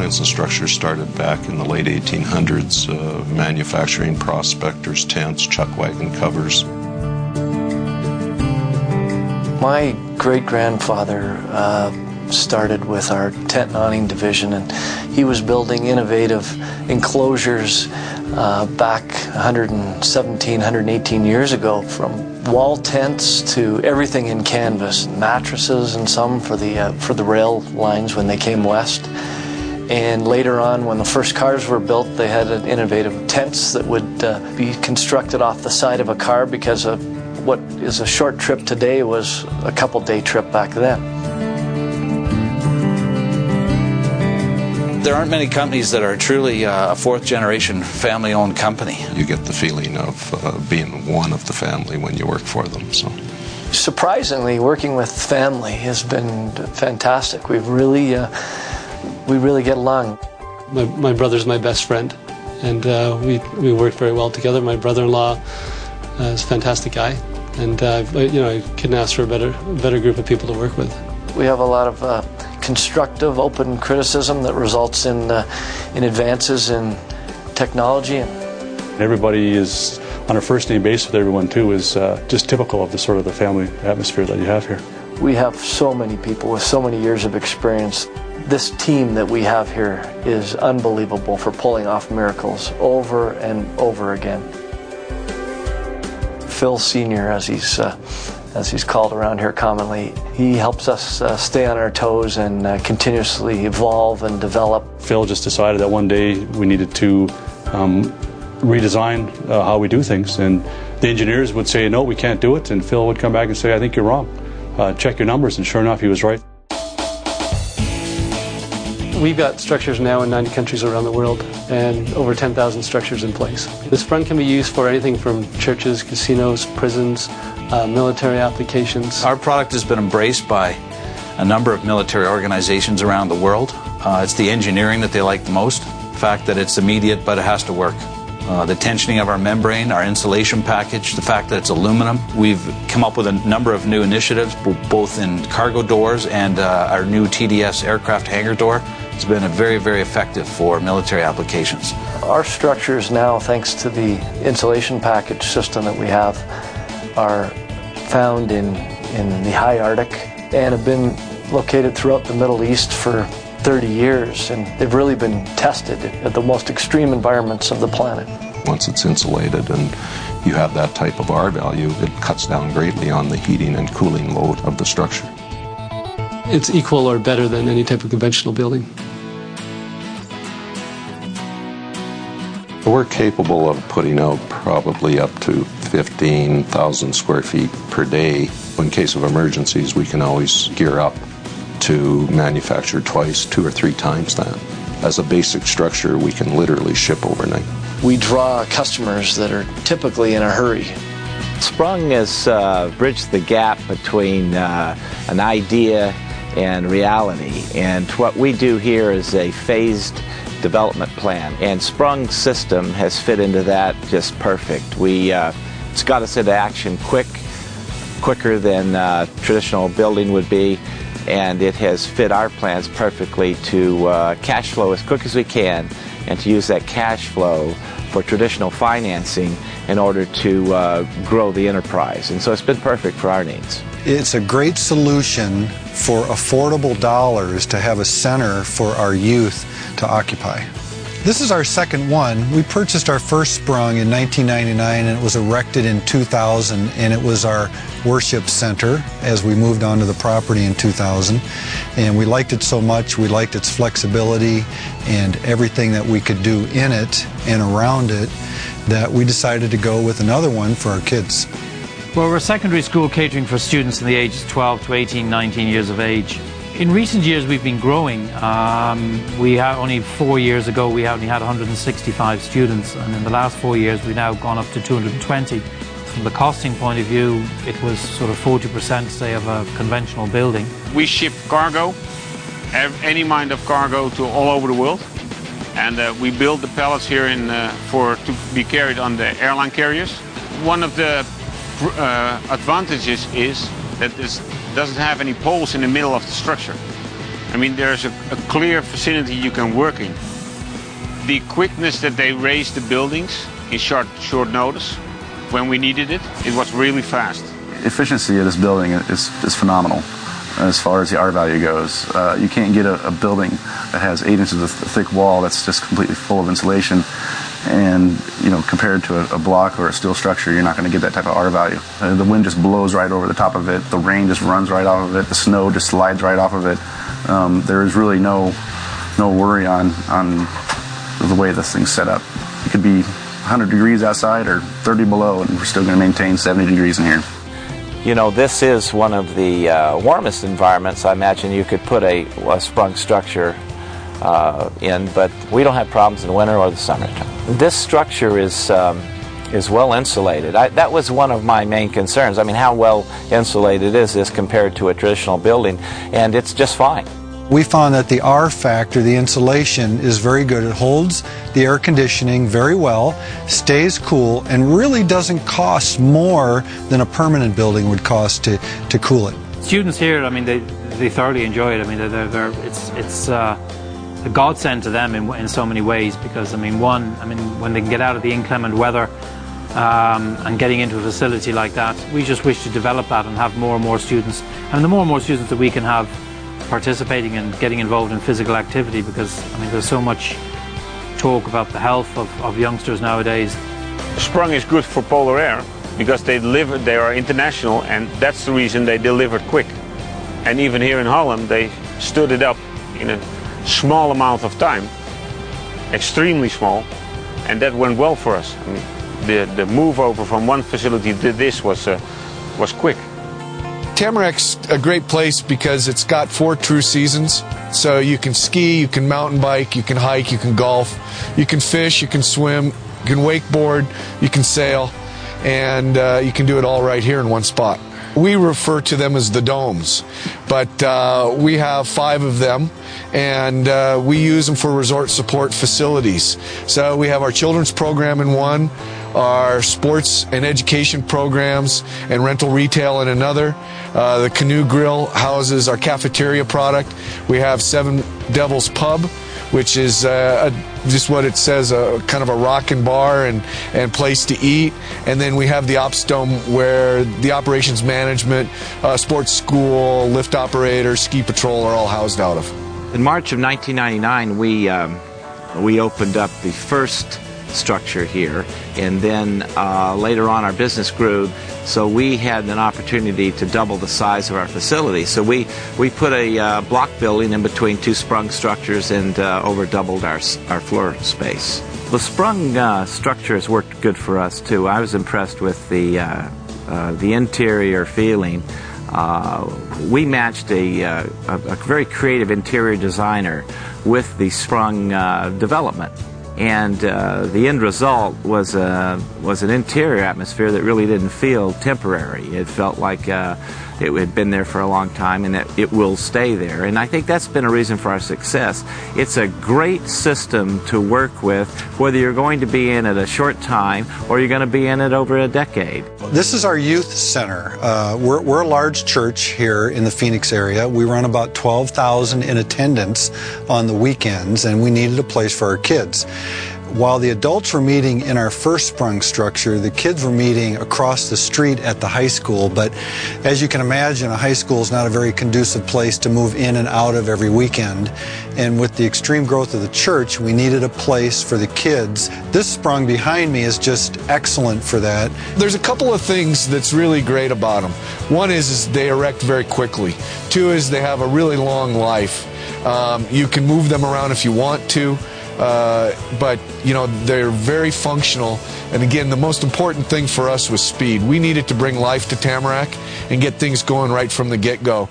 Appliance and Structures started back in the late 1800s, manufacturing prospectors, tents, chuck wagon covers. My great-grandfather started with our tent and awning division, and he was building innovative enclosures back 117, 118 years ago, from wall tents to everything in canvas, mattresses and some for the rail lines when they came west. And later on, when the first cars were built, they had innovative tents that would be constructed off the side of a car, because what is a short trip today was a couple-day trip back then. There aren't many companies that are truly a fourth-generation family-owned company. You get the feeling of being one of the family when you work for them. So, surprisingly, working with family has been fantastic. We really get along. My brother's my best friend, and we work very well together. My brother-in-law is a fantastic guy, and I couldn't ask for a better group of people to work with. We have a lot of constructive, open criticism that results in advances in technology. Everybody is on a first-name basis with everyone too, is just typical of the sort of the family atmosphere that you have here. We have so many people with so many years of experience. This team that we have here is unbelievable for pulling off miracles over and over again. Phil Sr., as he's called around here commonly, he helps us stay on our toes and continuously evolve and develop. Phil just decided that one day we needed to redesign how we do things, and the engineers would say, no, we can't do it, and Phil would come back and say, I think you're wrong. Check your numbers, and sure enough, he was right. We've got structures now in 90 countries around the world, and over 10,000 structures in place. The Sprung can be used for anything from churches, casinos, prisons, military applications. Our product has been embraced by a number of military organizations around the world. It's the engineering that they like the most, the fact that it's immediate but it has to work. The tensioning of our membrane, our insulation package, the fact that it's aluminum. We've come up with a number of new initiatives, both in cargo doors and our new TDS aircraft hangar door. It's been very, very effective for military applications. Our structures now, thanks to the insulation package system that we have, are found in the high Arctic and have been located throughout the Middle East for 30 years, and they've really been tested at the most extreme environments of the planet. once it's insulated and you have that type of R value, it cuts down greatly on the heating and cooling load of the structure. It's equal or better than any type of conventional building. We're capable of putting out probably up to 15,000 square feet per day. In case of emergencies, we can always gear up to manufacture twice, 2 or 3 times that. As a basic structure, we can literally ship overnight. We draw customers that are typically in a hurry. Sprung has bridged the gap between an idea and reality, and what we do here is a phased development plan, and Sprung's system has fit into that just perfect. It's got us into action quicker than traditional building would be, and it has fit our plans perfectly to cash flow as quick as we can and to use that cash flow for traditional financing in order to grow the enterprise. And so it's been perfect for our needs. It's a great solution for affordable dollars to have a center for our youth to occupy. This is our second one. We purchased our first Sprung in 1999 and it was erected in 2000, and it was our worship center as we moved onto the property in 2000. And we liked it so much, we liked its flexibility and everything that we could do in it and around it, that we decided to go with another one for our kids. Well, we're a secondary school catering for students in the ages 12 to 18, 19 years of age. In recent years, we've been growing. Only 4 years ago, we only had 165 students, and in the last 4 years, we've now gone up to 220. From the costing point of view, it was sort of 40%, say, of a conventional building. We ship cargo, any kind of cargo, to all over the world, and we build the pallets here to be carried on the airline carriers. One of the advantages is that this doesn't have any poles in the middle of the structure. I mean, there's a clear vicinity you can work in. The quickness that they raised the buildings in short notice, when we needed it, it was really fast. Efficiency of this building is phenomenal as far as the R value goes. You can't get a building that has 8 inches of thick wall that's just completely full of insulation, and compared to a block or a steel structure, you're not going to get that type of R value. The wind just blows right over the top of it, the rain just runs right off of it, the snow just slides right off of it. There is really no worry on the way this thing's set up. It could be 100 degrees outside or 30 below, and we're still going to maintain 70 degrees in here. This is one of the warmest environments I imagine you could put a sprung structure in, but we don't have problems in the winter or the summertime. This structure is well insulated. That was one of my main concerns. I mean, how well insulated is this compared to a traditional building? And it's just fine. We found that the R factor, the insulation, is very good. It holds the air conditioning very well, stays cool, and really doesn't cost more than a permanent building would cost to cool it. Students here, I mean, they thoroughly enjoy it. I mean, it's a godsend to them in so many ways, because when they can get out of the inclement weather and getting into a facility like that, we just wish to develop that and have more and more students. And the more and more students that we can have participating and getting involved in physical activity, because there's so much talk about the health of youngsters nowadays. Sprung is good for polar air because they are international, and that's the reason they delivered quick. And even here in Holland, they stood it up in a small amount of time, extremely small, and that went well for us. The move over from one facility to this was quick. Tamarac's a great place because it's got 4 true seasons. So you can ski, you can mountain bike, you can hike, you can golf, you can fish, you can swim, you can wakeboard, you can sail, and you can do it all right here in one spot. We refer to them as the domes, but we have 5 of them, and we use them for resort support facilities. So we have our children's program in one, our sports and education programs and rental retail in another. The Canoe Grill houses our cafeteria product. We have Seven Devils Pub, which is just what it says, kind of a rockin' bar and place to eat. And then we have the Ops Dome, where the operations management, sports school, lift operator, ski patrol are all housed out of. In March of 1999, we opened up the first structure here, and then later on our business grew, so we had an opportunity to double the size of our facility. So we put a block building in between 2 sprung structures and over doubled our floor space. The sprung structures worked good for us too. I was impressed with the interior feeling. We matched a very creative interior designer with the sprung development. And the end result was an interior atmosphere that really didn't feel temporary. It felt like it had been there for a long time, and it will stay there. And I think that's been a reason for our success. It's a great system to work with, whether you're going to be in it a short time or you're going to be in it over a decade. This is our youth center. We're a large church here in the Phoenix area. We run about 12,000 in attendance on the weekends, and we needed a place for our kids. While the adults were meeting in our first sprung structure, the kids were meeting across the street at the high school. But as you can imagine, a high school is not a very conducive place to move in and out of every weekend. And with the extreme growth of the church, we needed a place for the kids. This sprung behind me is just excellent for that. There's a couple of things that's really great about them. One is they erect very quickly. 2 is they have a really long life. You can move them around if you want to. But they're very functional, and again, the most important thing for us was speed. We needed to bring life to Tamarack and get things going right from the get-go.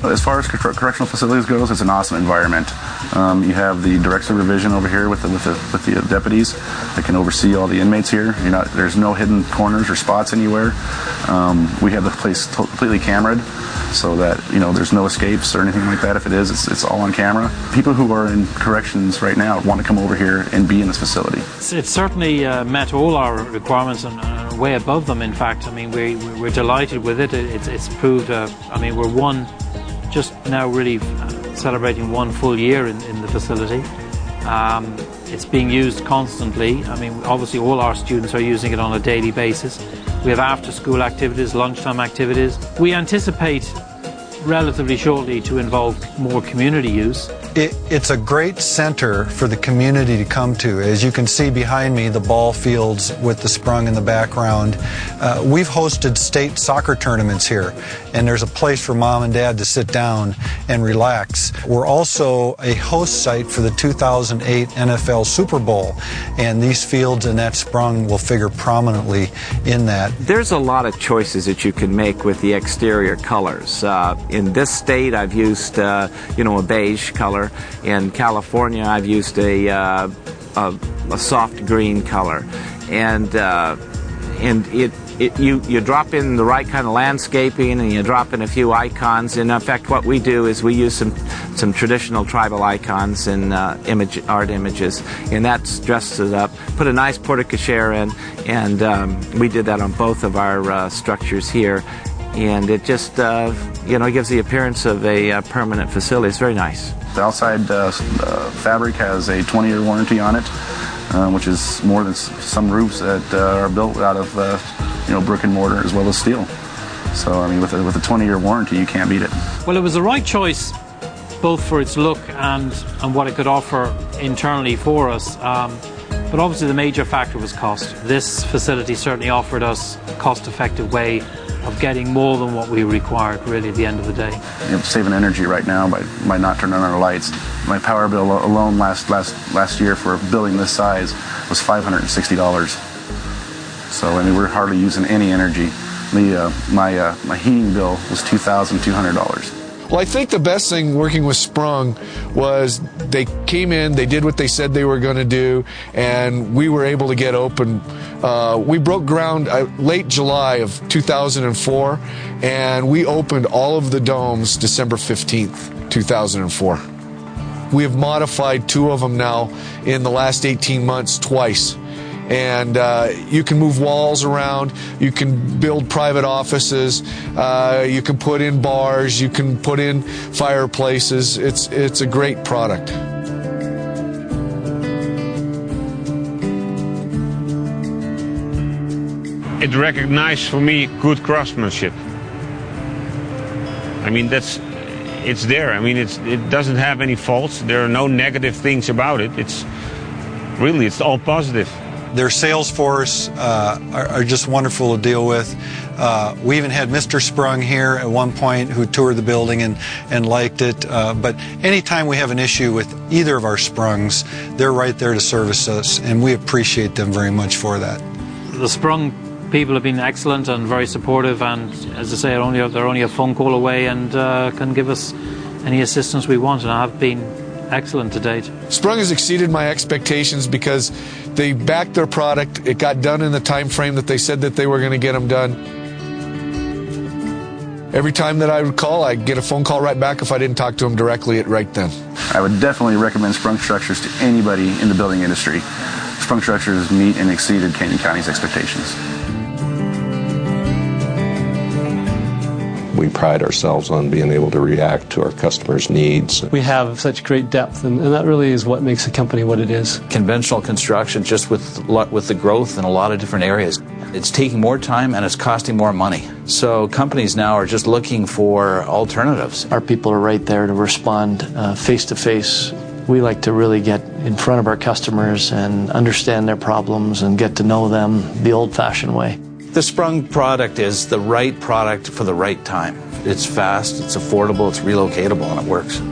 As far as correctional facilities goes, it's an awesome environment. You have the direct supervision over here with the deputies that can oversee all the inmates here. There's no hidden corners or spots anywhere. We have the place completely cameraed, so that there's no escapes or anything like that. If it is, it's all on camera. People who are in corrections right now want to come over here and be in this facility. It's certainly met all our requirements and way above them. In fact, we're delighted with it. It's proved. We're just now really celebrating 1 full year in the facility. It's being used constantly. I mean, obviously all our students are using it on a daily basis. We have after-school activities, lunchtime activities. We anticipate relatively shortly to involve more community use. It's a great center for the community to come to. As you can see behind me, the ball fields with the Sprung in the background. We've hosted state soccer tournaments here, and there's a place for mom and dad to sit down and relax. We're also a host site for the 2008 NFL Super Bowl, and these fields and that Sprung will figure prominently in that. There's a lot of choices that you can make with the exterior colors. In this state, I've used, a beige color. In California, I've used a soft green color, and you drop in the right kind of landscaping, and you drop in a few icons. And in fact, what we do is we use some traditional tribal icons and art images, and that dresses it up. Put a nice porte-cochere in, and we did that on both of our structures here. And it just, gives the appearance of a permanent facility. It's very nice. The outside fabric has a 20-year warranty on it, which is more than some roofs that are built out of brick and mortar as well as steel. So, I mean, with a 20-year warranty, you can't beat it. Well, it was the right choice, both for its look and what it could offer internally for us. But obviously the major factor was cost. This facility certainly offered us a cost-effective way of getting more than what we required, really, at the end of the day. Saving energy right now by not turning on our lights. My power bill alone last year for a building this size was $560. So, I mean, we're hardly using any energy. My heating bill was $2,200. Well, I think the best thing working with Sprung was they came in, they did what they said they were going to do, and we were able to get open. We broke ground late July of 2004, and we opened all of the domes December 15th, 2004. We have modified 2 of them now in the last 18 months twice. And you can move walls around, you can build private offices, you can put in bars, you can put in fireplaces. It's a great product. It recognized for me good craftsmanship. I mean, it's there. I mean, it doesn't have any faults. There are no negative things about it. It's all positive. Their sales force are just wonderful to deal with. We even had Mr. Sprung here at one point who toured the building and liked it. But anytime we have an issue with either of our Sprungs, they're right there to service us, and we appreciate them very much for that. The Sprung people have been excellent and very supportive, and as I say, they're only a phone call away and can give us any assistance we want, and have been excellent to date. Sprung has exceeded my expectations because they backed their product. It got done in the time frame that they said that they were going to get them done. Every time that I would call, I'd get a phone call right back if I didn't talk to them directly right then. I would definitely recommend Sprung Structures to anybody in the building industry. Sprung Structures meet and exceeded Canyon County's expectations. We pride ourselves on being able to react to our customers' needs. We have such great depth, and that really is what makes a company what it is. Conventional construction, just with the growth in a lot of different areas, it's taking more time and it's costing more money. So companies now are just looking for alternatives. Our people are right there to respond face to face. We like to really get in front of our customers and understand their problems and get to know them the old-fashioned way. The Sprung product is the right product for the right time. It's fast, it's affordable, it's relocatable, and it works.